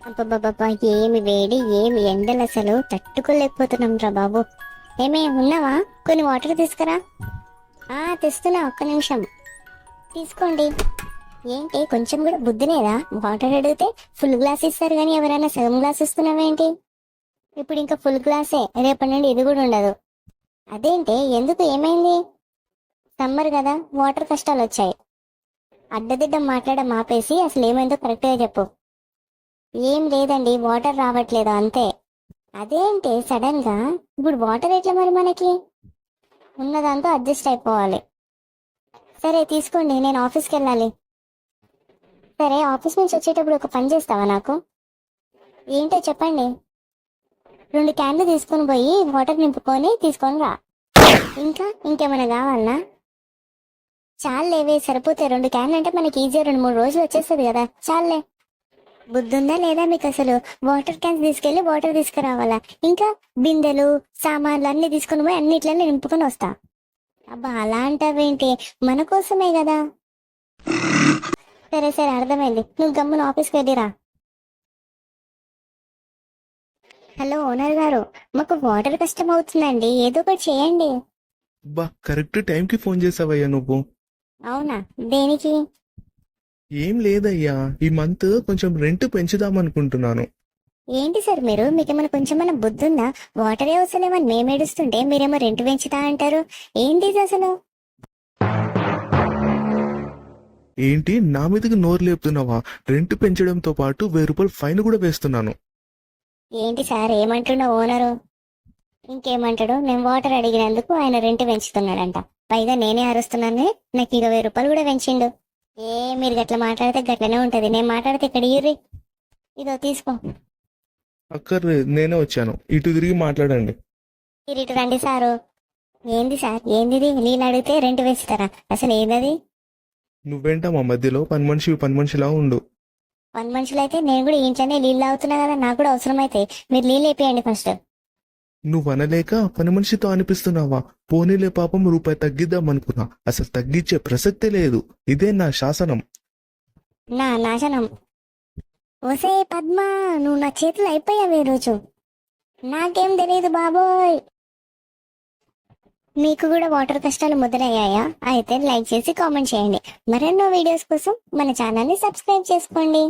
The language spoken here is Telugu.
అబ్బబ్బబ్బా, ఏమి వేడి, ఏమి ఎండలు, అసలు తట్టుకోలేకపోతున్నాం రా బాబు. ఏమే ఉన్నావా? కొన్ని వాటర్ తీసుకురా. తెస్తున్నా, ఒక్క నిమిషం. తీసుకోండి. ఏంటి కొంచెం కూడా బుద్ధి లేదా? వాటర్ అడిగితే ఫుల్ గ్లాస్ ఇస్తారు కానీ ఎవరైనా సగం గ్లాస్ ఇస్తున్నావేంటి? ఇప్పుడు ఇంకా ఫుల్ గ్లాసే, రేపటి నుండి ఇది కూడా ఉండదు. అదేంటి, ఎందుకు, ఏమైంది? సమ్మర్ కదా, వాటర్ కష్టాలు వచ్చాయి. అడ్డదిడ్డం మాట్లాడడం ఆపేసి అసలు ఏమైందో కరెక్ట్గా చెప్పు. ఏం లేదండి, వాటర్ రావట్లేదు అంతే. అదేంటి సడన్ గా ఇప్పుడు వాటర్ ఎట్లా మరి మనకి? ఉన్నదాంతో అడ్జస్ట్ అయిపోవాలి. సరే తీసుకోండి, నేను ఆఫీస్కి వెళ్ళాలి. సరే, ఆఫీస్ నుంచి వచ్చేటప్పుడు ఒక పని చేస్తావా నాకు? ఏంటో చెప్పండి. 2 క్యాన్లు తీసుకొని పోయి వాటర్ నింపుకొని తీసుకొని రా. ఇంకేమైనా కావాలనా? చాలేవే, సరిపోతే 2 క్యాన్లు అంటే మనకి ఈజీగా 2-3 రోజులు వచ్చేస్తుంది కదా, చాలే. బుద్ధుందా లేదా మీకు అసలు? వాటర్ క్యాన్స్ తీసుకెళ్లి వాటర్ తీసుకురావాలా? ఇంకా బిందెలు సామాన్లు అన్ని తీసుకుని పోయి అన్నిట్లన్నీ నింపుకొని వస్తా. అబ్బా, అలా అంటావేంటి? మన కోసమే కదా. సరే సరే, అర్థమైంది. నువ్వు గమ్మున ఆఫీస్కి వెళ్ళిరా. హలో ఓనర్ గారు, మాకు వాటర్ కష్టం అవుతుందండి, ఏదో ఒకటి చేయండి. బా, కరెక్ట్ టైంకి ఫోన్ చేసావయ్యా నువ్వు. అవునా, దేనికి? ఏం లేదయ్యా, ఈ మంత్ కొంచెం రెంట్ పెంచుదామనుకుంటున్నాను. ఏంటి సార్ మీరు, మీకేమైనా కొంచెమైనా బుద్ధి ఉందా? వాటరే వస్తలేమని మేము ఏడుస్తుంటే మీరేమో రెంట్ పెంచుతా అంటారు. ఏంటి ఇది అసలు? ఏంటి, నా మీదకి నోరు లేపుతున్నావా? రెంట్ పెంచడంతో పాటు 1000 రూపాయలు ఫైన్ కూడా వేస్తున్నాను. ఏంటి సార్, ఏమంటున్నావు ఓనరు? ఇంకేమంటాడు? నేను వాటర్ అడిగినందుకు ఆయన రెంట్ పెంచుతున్నాడంట. పైగా నేనే అరుస్తున్నాను, నాకు 20 రూపాయలు కూడా పెంచిండు. మీరు గట్ల మాట్లాడితే గట్లనే ఉంటది. నేను మాట్లాడితే ఇక్కడ ఇర్రి. ఇదో తీసుకో. అక్కర్లేదు, నేనే వచ్చాను. ఇటు తిరిగి మాట్లాడండి. మీరు ఇటు రండి సారు. ఏంది సార్, ఏంది? నీళ్ళు అడిగితే రెంట్ పెంచుతారా? అసలు ఏందది? నువ్వేంటా మా మధ్యలో? పని మనిషిలా ఉండు. పని మనుషులైతే నేను కూడా ఇంట్లోనే నీళ్ళు అవుతున్నా కదా, నాకు కూడా అవసరం అయితే మీరు నీళ్ళు వేపియండి ఫస్ట్. నువ్వు అనలేక పని మనిషితో అనిపిస్తున్నావా? పోనీలే పాపం, రూపాయి తగ్గిద్దామనుకున్నా, అసలు తగ్గించే ప్రసక్తే లేదు. ఇదే నా శాసనం. నా నాశనం. ఓసే పద్మ, నువ్వు నా చేతులు అయిపోయావు ఈ రోజు. నాకేం తెలియదు బాబోయ్. మీకు కూడా వాటర్ కష్టాలు మొదలయ్యాయా? అయితే లైక్ చేసి కామెంట్ చేయండి. మరెన్నో వీడియోస్ కోసం మన ఛానల్ ని సబ్స్క్రైబ్ చేసుకోండి.